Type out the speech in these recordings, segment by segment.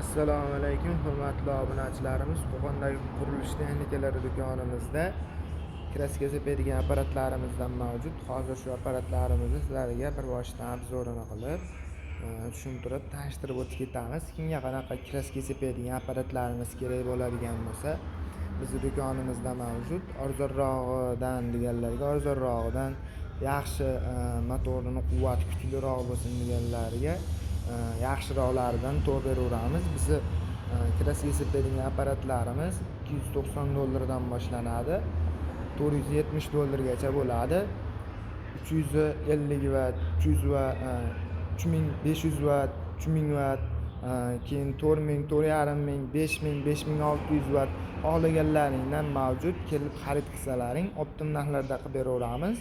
Assalomu alaykum, hurmatli obunachilarimiz. Qo'qondagi qurilish texnikalari do'konimizda kraska sepadigan apparatlarimizdan mavjud. Hozir shu apparatlarimizni sizlarga bir boshdan obzorini qilib, tushuntirib, tanishtirib o'tib ketamiz. Kimga qanaqa kraska sepadigan apparatlarimiz kerak bo'ladigan bo'lsa, bizning do'konimizda mavjud. Arzonrog'idan deganlarga arzonrog'idan, yaxshi motorini quvvati kuchliroq bo'lsin deganlarga yaxshiroqlaridan to'g'ri beraveramiz. Bizni kraska sepadigan apparatlarimiz $290 boshlanadi. $470 bo'ladi. 350 vatt, 300 vatt, 3500 vatt, 3000 vatt, keyin 4000, 4500, 5000, 5600 vatt xohlaganlaringdan mavjud. Kelib xarid qilsalaring optim narxlarda qilib beraveramiz.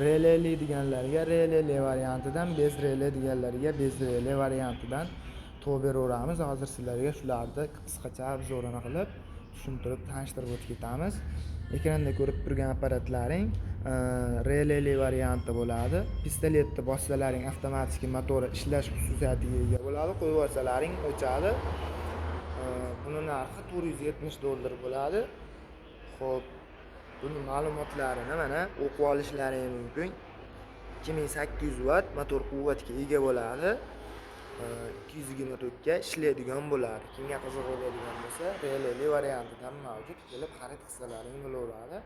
Releli deganlarga releli variantidan, bez rele deganlarga bez rele variantidan to'g'ri beraveramiz. Hozir sizlarga shularni qisqacha obzorini qilib, tushuntirib, tanishtirib o'tib ketamiz. Ekranda ko'rib turgan apparatlaring releli varianti bo'ladi. Pistoletni bossalaring avtomatik motori ishlash xususiyatiga ega bo'ladi. Qo'yib yuborsalaring o'chadi. Buni narxi $470 bo'ladi. Xo'p, buning ma'lumotlarini mana o'qib olishlaring mumkin. 2800 vatt motor quvvatiga ega bo'ladi. 220 ga ishlaydigan bo'ladi. Kimga qiziq bo'ladigan bo'lsa, releli variantidan mavjud. Kelib xarid qilsalaring bo'laveradi.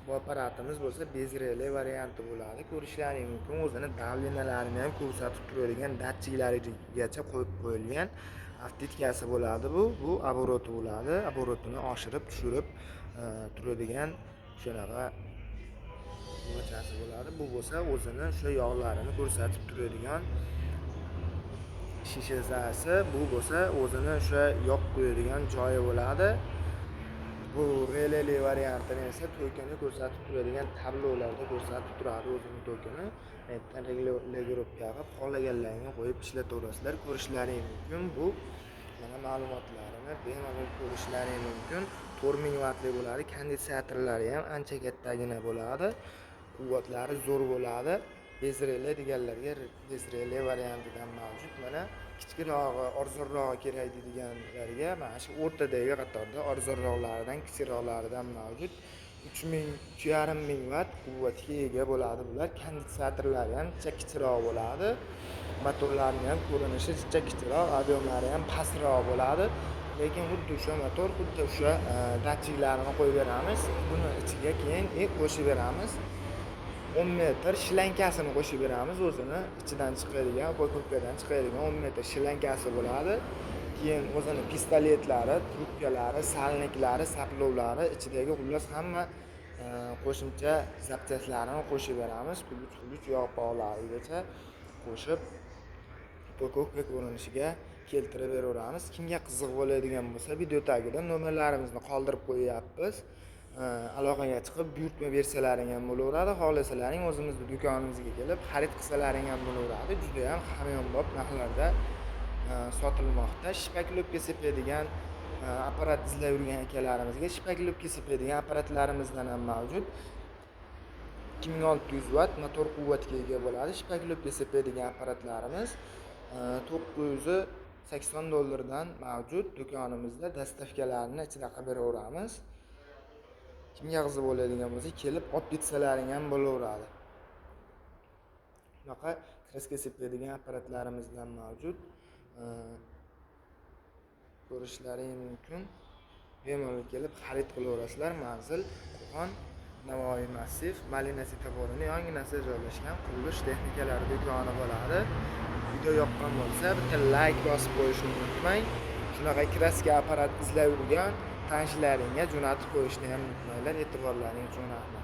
Bu apparatimiz bo'lsa bez rele varianti bo'ladi. Ko'rishlaring mumkin. O'zini davlenalarini ham ko'rsatib turadigan datchiklarigacha qo'yib qo'yilgan avtomatikasi bo'ladi bu. Bu oboroti bo'ladi. Oborotini oshirib, tushirib turadigan shunaqa mochasi bo'ladi. Bu bo'lsa o'zini o'sha yog'larini ko'rsatib turadigan shishasi, bu bo'lsa o'zini o'sha yoqib qo'yadigan joyi bo'ladi. Bu releli variantini esa to'kini ko'rsatib turadigan tablolarda ko'rsatib turadi o'zini to'kini. Aytdan regirovka qilib xohlaganlaringni qo'yib ishlataverasizlar. Ko'rishlaring mumkin. Bu mana ma'lumotlarini bemalol ko'rishlaring mumkin. 4000 vattli bo'ladi. Konditsionerlari ham ancha kattagina bo'ladi. Quvvatlari zo'r bo'ladi. Bez rele deganlarga bez rele variantidan mavjud. Mana kichikroqi, arzonrog'i kerak deganlarga mana shu o'rtadagi qatorda arzonroqlaridan, kichikroqlaridan mavjud. 3000, 3500 vatt quvvatga ega bo'ladi bular. Konditsionerlari ham kichikroq bo'ladi. Motorlarining ham ko'rinishi kichikroq, ob'yomlari ham pastroq bo'ladi. Lekin xuddi o'sha motor, xuddi o'sha datchiklarini qo'yib beramiz. Buni ichiga keyin qo'shib beramiz. 10 metr shilankasini qo'shib beramiz. O'zini ichidan chiqadigan, po'kobkadan chiqadigan 10 metr shilankasi bo'ladi. Keyin o'zini pistoletlari, trubkalari, salniklari, saplovlari, ichidagi xullas hamma qo'shimcha zapchaslarini qo'shib beramiz. Quluch yog'poqlarigacha qo'shib po'kobka ko'rinishiga keltirib beraveramiz. Kimga qiziq bo'ladigan bo'lsa, video tagida nomerlarimizni qoldirib qo'yapmiz. Aloqaga chiqib buyurtma bersalaring ham bo'laveradi. Xohlasalaring o'zimizning do'konimizga kelib xarid qilsalaring ham bo'laveradi. Juda ham hamyonbop narxlarda sotilmoqda. Shipaklopka sepadigan apparat izlab yurgan akalarimizga shipaklopka sepadigan apparatlarimizdan ham mavjud. 2600 vatt motor quvvatiga ega bo'ladi. Shipaklopka sepadigan apparatlarimiz $980 dan mavjud do'konimizda. Dastavkalarini ichida qilib beraveramiz. Kimga qiziq bo'ladigan bo'lsa, kelib olib ketsalaring ham bo'laveradi. Bunaqa kraska sepadigan apparatlarimizdan mavjud. Ko'rishlaring mumkin. Bemalol kelib xarid qilaverasizlar. Manzil Qo'qon, Navoiy massив, Malina svetoforini yonginasida joylashgan qurilish texnikalari do'koni bo'ladi. Video yoqqan bo'lsa, bitta like bosib qo'yishni unutmang. Shunaqa kraska apparat izlab yurgan tanishlaringga jo'natib qo'yishni ham unutmanglar. E'tiborlaringiz uchun rahmat.